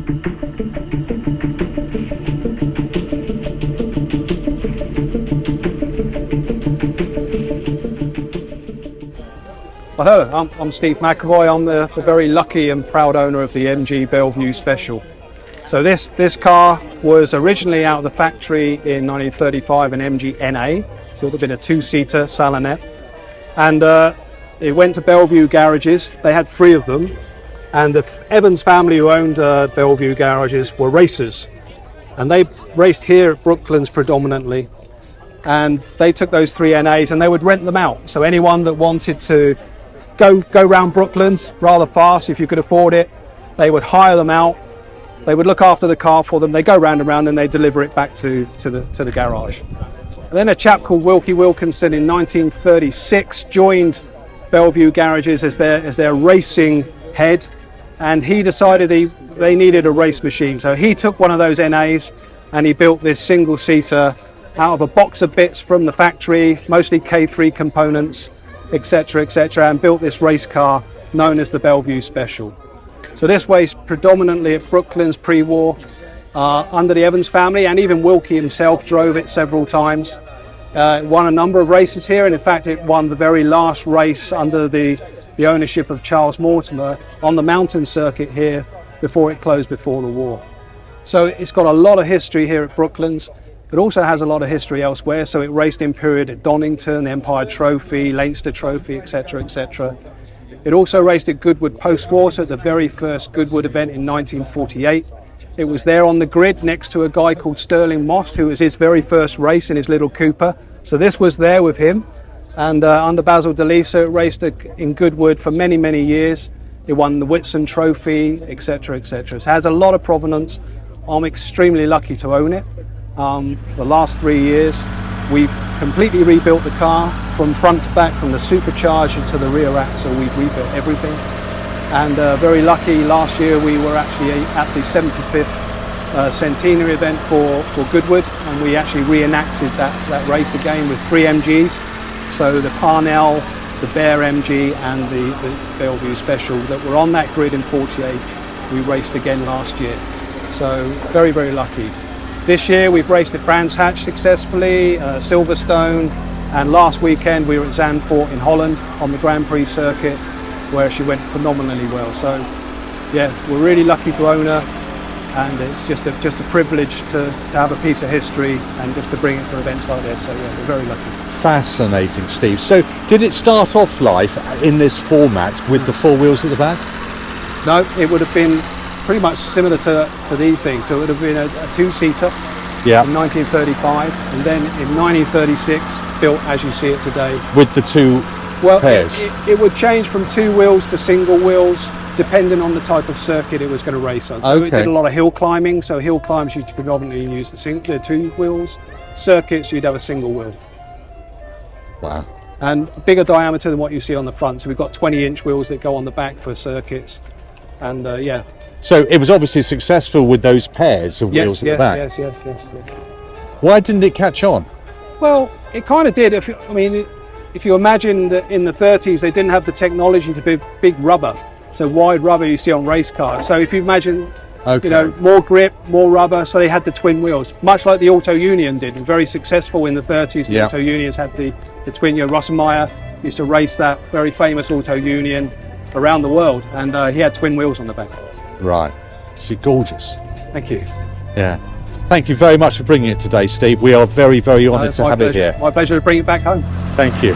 Well, hello, I'm Steve McAvoy. I'm the very lucky and proud owner of the MG Bellevue Special. So this car was originally out of the factory in 1935, an MG NA, so it would have been a two-seater salonette. And it went to Bellevue Garages. They had 3 of them. And the Evans family who owned Bellevue Garages were racers. And they raced here at Brooklands predominantly. And they took those 3 NAs and they would rent them out. So anyone that wanted to go round Brooklands rather fast, if you could afford it, they would hire them out. They would look after the car for them. They go round and round and they deliver it back to the garage. And then a chap called Wilkie Wilkinson in 1936 joined Bellevue Garages as their racing head, and he decided they needed a race machine. So he took one of those NAs and he built this single-seater out of a box of bits from the factory, mostly K3 components, etc., and built this race car known as the Bellevue Special. So this raced predominantly at Brooklands pre-war under the Evans family, and even Wilkie himself drove it several times. It won a number of races here, and in fact it won the very last race under the ownership of Charles Mortimer on the mountain circuit here before it closed before the war. So it's got a lot of history here at Brooklands. It also has a lot of history elsewhere, so it raced in period at Donington, Empire Trophy, Leinster Trophy, etc. It also raced at Goodwood post-war, so at the very first Goodwood event in 1948. It was there on the grid next to a guy called Sterling Moss, who was his very first race in his little Cooper. So this was there with him. And under Basil DeLisa, it raced in Goodwood for many, many years. It won the Whitson Trophy, etc. So it has a lot of provenance. I'm extremely lucky to own it. For the last 3 years, we've completely rebuilt the car from front to back, from the supercharger to the rear axle. We've rebuilt everything, and very lucky. Last year we were actually at the 75th centenary event for Goodwood, and we actually reenacted that race again with 3 MGs. So the Parnell, the Bear MG, and the Bellevue Special that were on that grid in 48, we raced again last year. So very, very lucky. This year we've raced at Brands Hatch successfully, Silverstone, and last weekend we were at Zandvoort in Holland on the Grand Prix circuit, where she went phenomenally well. So yeah, we're really lucky to own her, and it's just a privilege to have a piece of history and just to bring it to events like this. So yeah, we're very lucky. Fascinating, Steve. So did it start off life in this format with the 4 wheels at the back? No, it would have been pretty much similar to these things. So it would have been a two-seater in 1935, and then in 1936 built as you see it today. With the 2 pairs? It would change from 2 wheels to single wheels depending on the type of circuit it was going to race on. So it did a lot of hill climbing, so hill climbs you'd predominantly use the 2 wheels. Circuits you'd have a single wheel. Wow. And bigger diameter than what you see on the front, so we've got 20-inch wheels that go on the back for circuits, and yeah. So it was obviously successful with those pairs of wheels at the back. Yes. Why didn't it catch on? Well, it kind of did. If you imagine that in the 30s they didn't have the technology to be big rubber, so wide rubber you see on race cars. So if you imagine, you know, more grip, more rubber, so they had the twin wheels, much like the Auto Union did, and very successful in the 30s. The Auto Unions had the twin. You know, Rossenmeyer used to race that very famous Auto Union around the world, and he had twin wheels on the back. Right. She's gorgeous. Thank you. Yeah. Thank you very much for bringing it today, Steve. We are very, very honoured to have it here. My pleasure to bring it back home. Thank you.